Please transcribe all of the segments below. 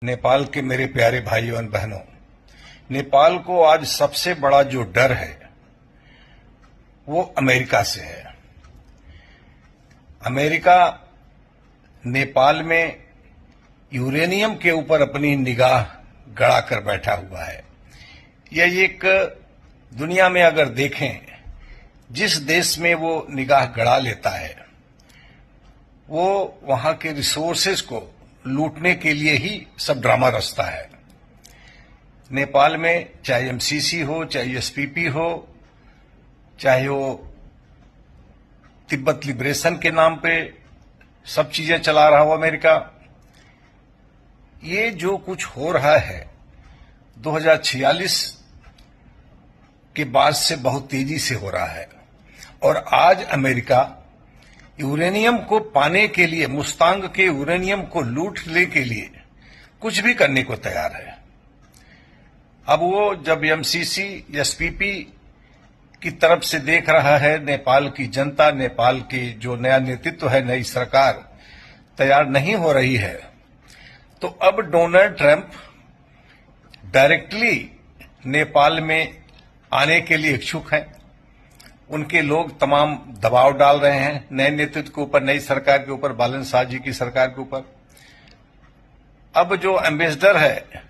नेपाल के मेरे प्यारे भाइयों और बहनों, नेपाल को आज सबसे बड़ा जो डर है वो अमेरिका से है। अमेरिका नेपाल में यूरेनियम के ऊपर अपनी निगाह गड़ा कर बैठा हुआ है। यह एक दुनिया में अगर देखें, जिस देश में वो निगाह गड़ा लेता है वो वहां के रिसोर्सेज को लूटने के लिए ही सब ड्रामा रचता है। नेपाल में चाहे एमसीसी हो, चाहे एसपीपी हो, चाहे वो तिब्बत लिबरेशन के नाम पे सब चीजें चला रहा हो अमेरिका, ये जो कुछ हो रहा है 2046 के बाद से बहुत तेजी से हो रहा है। और आज अमेरिका यूरेनियम को पाने के लिए, मुस्तांग के यूरेनियम को लूटने के लिए कुछ भी करने को तैयार है। अब वो जब एमसीसी एसपीपी की तरफ से देख रहा है, नेपाल की जनता, नेपाल की जो नया नेतृत्व है, नई सरकार तैयार नहीं हो रही है, तो अब डोनाल्ड ट्रंप डायरेक्टली नेपाल में आने के लिए इच्छुक हैं। उनके लोग तमाम दबाव डाल रहे हैं नए नेतृत्व के ऊपर, नई सरकार के ऊपर, बालन शाह जी की सरकार के ऊपर। अब जो एम्बेसडर है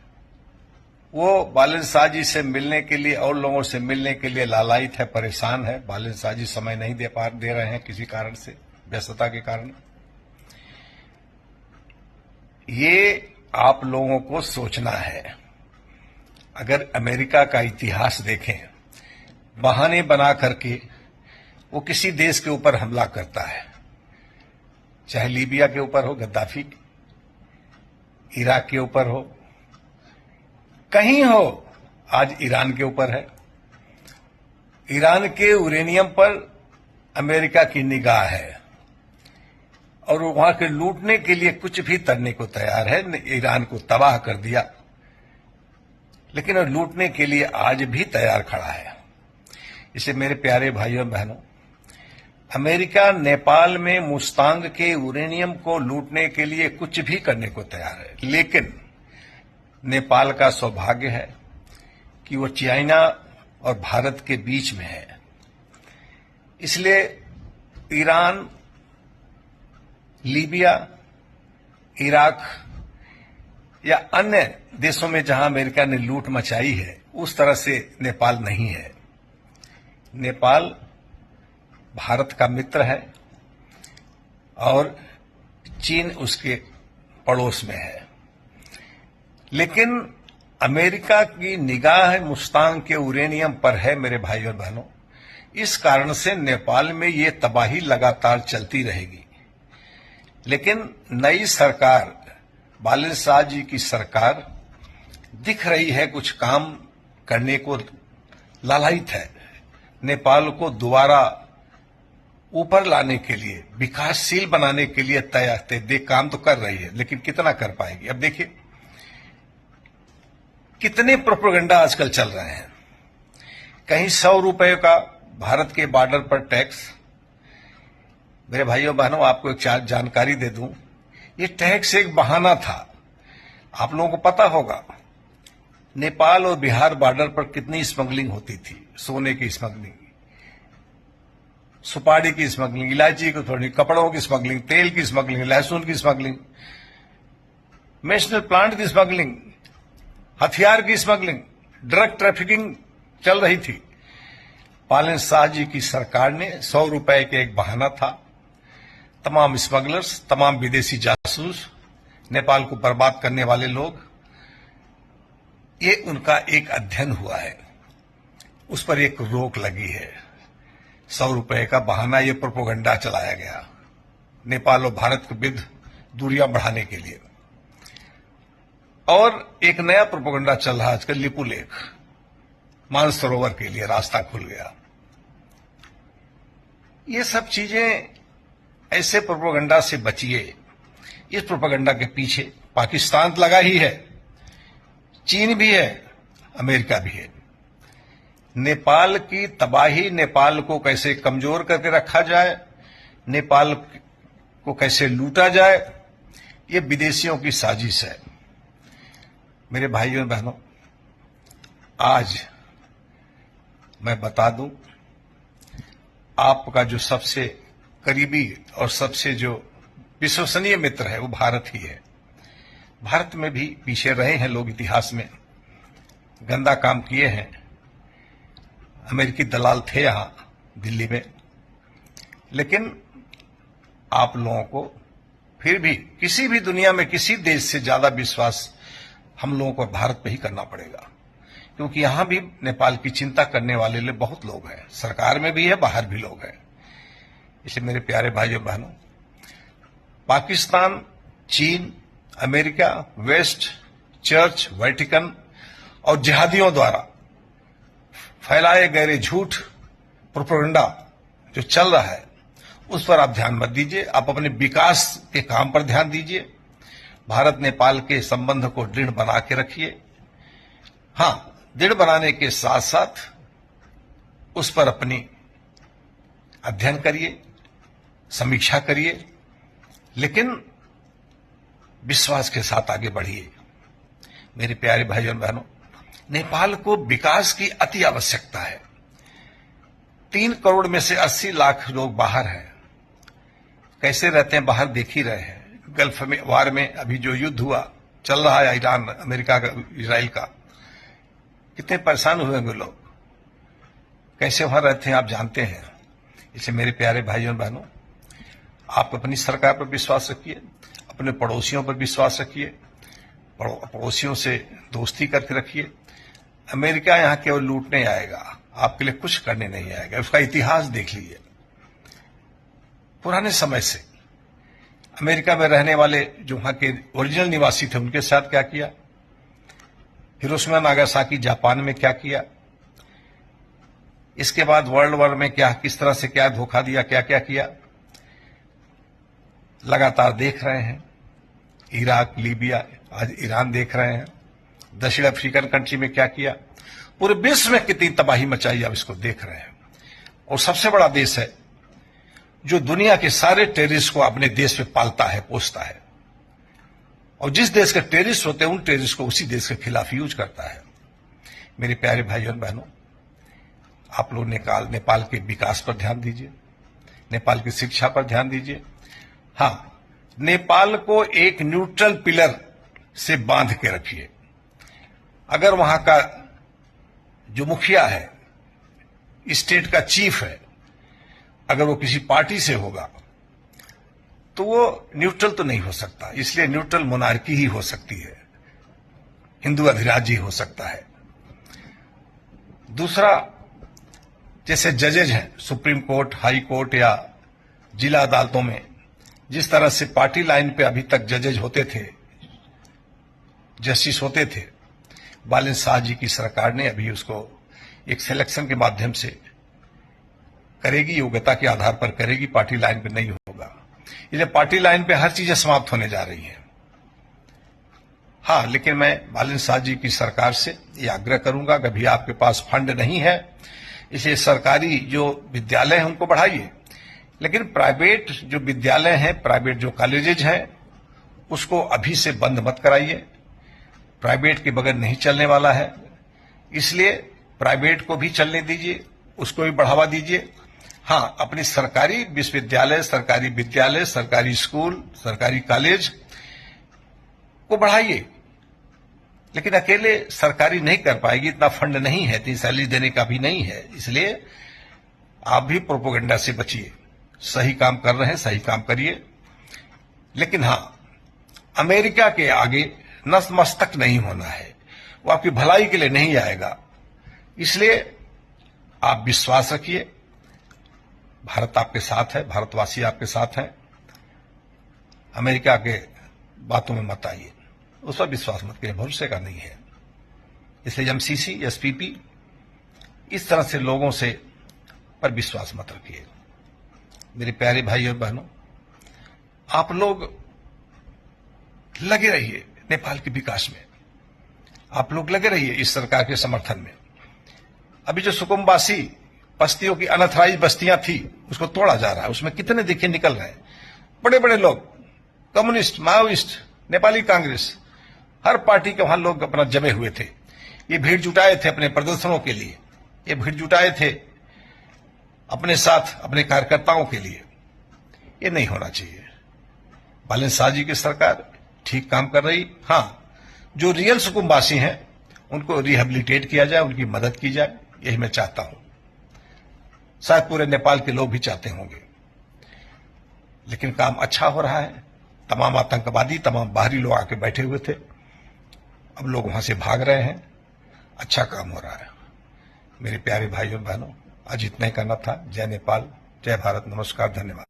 वो बालन शाह जी से मिलने के लिए और लोगों से मिलने के लिए लालायित है, परेशान है। बालन शाह जी समय नहीं दे रहे हैं किसी कारण से, व्यस्तता के कारण। ये आप लोगों को सोचना है। अगर अमेरिका का इतिहास देखें, बहाने बना करके वो किसी देश के ऊपर हमला करता है, चाहे लीबिया के ऊपर हो गद्दाफी, इराक के ऊपर हो, कहीं हो, आज ईरान के ऊपर है। ईरान के यूरेनियम पर अमेरिका की निगाह है और वहां के लूटने के लिए कुछ भी करने को तैयार है। ईरान को तबाह कर दिया, लेकिन लूटने के लिए आज भी तैयार खड़ा है। इसे मेरे प्यारे भाइयों बहनों, अमेरिका नेपाल में मुस्तांग के यूरेनियम को लूटने के लिए कुछ भी करने को तैयार है। लेकिन नेपाल का सौभाग्य है कि वो चाइना और भारत के बीच में है, इसलिए ईरान, लीबिया, इराक या अन्य देशों में जहां अमेरिका ने लूट मचाई है, उस तरह से नेपाल नहीं है। नेपाल भारत का मित्र है और चीन उसके पड़ोस में है। लेकिन अमेरिका की निगाह मुस्तांग के यूरेनियम पर है मेरे भाइयों और बहनों। इस कारण से नेपाल में ये तबाही लगातार चलती रहेगी। लेकिन नई सरकार, बालन शाह जी की सरकार दिख रही है कुछ काम करने को लालायित है। नेपाल को दोबारा ऊपर लाने के लिए, विकासशील बनाने के लिए तैयार काम तो कर रही है, लेकिन कितना कर पाएगी। अब देखिए कितने प्रोपेगेंडा आजकल चल रहे हैं। कहीं 100 रुपए का भारत के बॉर्डर पर टैक्स। मेरे भाइयों बहनों, आपको एक जानकारी दे दूं, ये टैक्स एक बहाना था। आप लोगों को पता होगा नेपाल और बिहार बॉर्डर पर कितनी स्मगलिंग होती थी। सोने की स्मगलिंग, सुपारी की स्मगलिंग, इलायची की थोड़ी, कपड़ों की स्मगलिंग, तेल की स्मगलिंग, लहसुन की स्मगलिंग, मेडिसिनल प्लांट की स्मगलिंग, हथियार की स्मगलिंग, ड्रग ट्रैफिकिंग चल रही थी। बालन शाह जी की सरकार ने 100 रुपए के एक बहाना था, तमाम स्मगलर्स, तमाम विदेशी जासूस, नेपाल को बर्बाद करने वाले लोग, ये उनका एक अध्ययन हुआ है, उस पर एक रोक लगी है। 100 रुपए का बहाना, ये प्रोपेगेंडा चलाया गया नेपाल और भारत के विरुद्ध दूरियां बढ़ाने के लिए। और एक नया प्रोपेगेंडा चल रहा है आजकल, लिपुलेख, मानसरोवर के लिए रास्ता खुल गया। ये सब चीजें, ऐसे प्रोपेगेंडा से बचिए। इस प्रोपेगेंडा के पीछे पाकिस्तान लगा ही है, चीन भी है, अमेरिका भी है। नेपाल की तबाही, नेपाल को कैसे कमजोर करके रखा जाए, नेपाल को कैसे लूटा जाए, ये विदेशियों की साजिश है। मेरे भाइयों और बहनों, आज मैं बता दूं, आपका जो सबसे करीबी और सबसे जो विश्वसनीय मित्र है वो भारत ही है। भारत में भी पीछे रहे हैं लोग, इतिहास में गंदा काम किए हैं। अमेरिकी दलाल थे यहां दिल्ली में, लेकिन आप लोगों को फिर भी किसी भी दुनिया में किसी देश से ज्यादा विश्वास हम लोगों को भारत पे ही करना पड़ेगा, क्योंकि यहां भी नेपाल की चिंता करने वाले लोग बहुत लोग हैं, सरकार में भी है, बाहर भी लोग हैं। इसलिए मेरे प्यारे भाइयों बहनों, पाकिस्तान, चीन, अमेरिका, वेस्ट, चर्च, वेटिकन और जिहादियों द्वारा फैलाए गए झूठ प्रोपेगेंडा जो चल रहा है उस पर आप ध्यान मत दीजिए। आप अपने विकास के काम पर ध्यान दीजिए। भारत नेपाल के संबंध को दृढ़ बना के रखिए। हां, दृढ़ बनाने के साथ साथ उस पर अपनी अध्ययन करिए, समीक्षा करिए, लेकिन विश्वास के साथ आगे बढ़िए। मेरे प्यारे भाइयों और बहनों, नेपाल को विकास की अति आवश्यकता है। 3 करोड़ में से 80 लाख लोग बाहर हैं। कैसे रहते हैं बाहर देख ही रहे हैं। गल्फ में वार में अभी जो युद्ध हुआ चल रहा है, ईरान अमेरिका का, इजराइल का, कितने परेशान हुए होंगे लोग, कैसे वहां रहते हैं आप जानते हैं। इसलिए मेरे प्यारे भाइयों और बहनों, आप अपनी सरकार पर विश्वास रखिए, अपने पड़ोसियों पर विश्वास रखिए, पड़ोसियों से दोस्ती करके रखिए। अमेरिका यहां केवल लूटने आएगा, आपके लिए कुछ करने नहीं आएगा। उसका इतिहास देख लीजिए। पुराने समय से अमेरिका में रहने वाले जो वहां के ओरिजिनल निवासी थे उनके साथ क्या किया, हिरोशिमा नागासाकी जापान में क्या किया, इसके बाद वर्ल्ड वॉर में क्या, किस तरह से क्या धोखा दिया, क्या क्या किया, लगातार देख रहे हैं। इराक, लीबिया, आज ईरान देख रहे हैं। दक्षिण अफ्रीकन कंट्री में क्या किया, पूरे विश्व में कितनी तबाही मचाई, आप इसको देख रहे हैं। और सबसे बड़ा देश है जो दुनिया के सारे टेररिस्ट को अपने देश में पालता है, पोसता है, और जिस देश के टेररिस्ट होते हैं उन टेररिस्ट को उसी देश के खिलाफ यूज करता है। मेरे प्यारे भाइयों और बहनों, आप लोग नेपाल के विकास पर ध्यान दीजिए, नेपाल की शिक्षा पर ध्यान दीजिए। हां, नेपाल को एक न्यूट्रल पिलर से बांध के रखिए। अगर वहां का जो मुखिया है, स्टेट का चीफ है, अगर वो किसी पार्टी से होगा तो वो न्यूट्रल तो नहीं हो सकता। इसलिए न्यूट्रल मोनार्की ही हो सकती है, हिंदू अधिराज्य ही हो सकता है। दूसरा, जैसे जजेज हैं सुप्रीम कोर्ट, हाई कोर्ट या जिला अदालतों में, जिस तरह से पार्टी लाइन पे अभी तक जजेज होते थे, जस्टिस होते थे, बालन शाह जी की सरकार ने अभी उसको एक सिलेक्शन के माध्यम से करेगी, योग्यता के आधार पर करेगी, पार्टी लाइन पे नहीं होगा। इसलिए पार्टी लाइन पे हर चीजें समाप्त होने जा रही हैं। हां, लेकिन मैं बालन शाह जी की सरकार से यह आग्रह करूंगा कि अभी आपके पास फंड नहीं है, इसलिए सरकारी जो विद्यालय हैं उनको बढ़ाइए, लेकिन प्राइवेट जो विद्यालय हैं, प्राइवेट जो कॉलेजेज हैं, उसको अभी से बंद मत कराइए। प्राइवेट के बगैर नहीं चलने वाला है, इसलिए प्राइवेट को भी चलने दीजिए, उसको भी बढ़ावा दीजिए। हां, अपनी सरकारी विश्वविद्यालय, सरकारी विद्यालय, सरकारी स्कूल, सरकारी कॉलेज को बढ़ाइए, लेकिन अकेले सरकारी नहीं कर पाएगी, इतना फंड नहीं है, इतनी सैलरी देने का भी नहीं है। इसलिए आप भी प्रोपेगेंडा से बचिए। सही काम कर रहे हैं, सही काम करिए, लेकिन हां, अमेरिका के आगे नतमस्तक नहीं होना है। वो आपकी भलाई के लिए नहीं आएगा। इसलिए आप विश्वास रखिए, भारत आपके साथ है, भारतवासी आपके साथ हैं। अमेरिका के बातों में मत आइए, उस पर विश्वास मत करिए, भरोसे का नहीं है। इसलिए एमसीसी, एसपीपी, इस तरह से लोगों से पर विश्वास मत रखिए। मेरे प्यारे भाई और बहनों, आप लोग लगे रहिए नेपाल के विकास में, आप लोग लगे रहिए इस सरकार के समर्थन में। अभी जो सुकुम्बासी बस्तियों की अनथराइज बस्तियां थी, उसको तोड़ा जा रहा है। उसमें कितने देखिए निकल रहे हैं बड़े बड़े लोग, कम्युनिस्ट, माओइस्ट, नेपाली कांग्रेस। हर पार्टी के वहां लोग अपना जमे हुए थे। ये भीड़ जुटाए थे अपने प्रदर्शनों के लिए, ये भीड़ जुटाए थे अपने साथ अपने कार्यकर्ताओं के लिए। ये नहीं होना चाहिए। बालन शाह जी की सरकार ठीक काम कर रही। हां, जो रियल सुकुम्बासी हैं उनको रिहेबिलिटेट किया जाए, उनकी मदद की जाए, यही मैं चाहता हूं। शायद पूरे नेपाल के लोग भी चाहते होंगे। लेकिन काम अच्छा हो रहा है। तमाम आतंकवादी, तमाम बाहरी लोग आके बैठे हुए थे, अब लोग वहां से भाग रहे हैं। अच्छा काम हो रहा है। मेरे प्यारे भाइयों बहनों, आज इतना ही करना था। जय नेपाल, जय भारत, नमस्कार, धन्यवाद।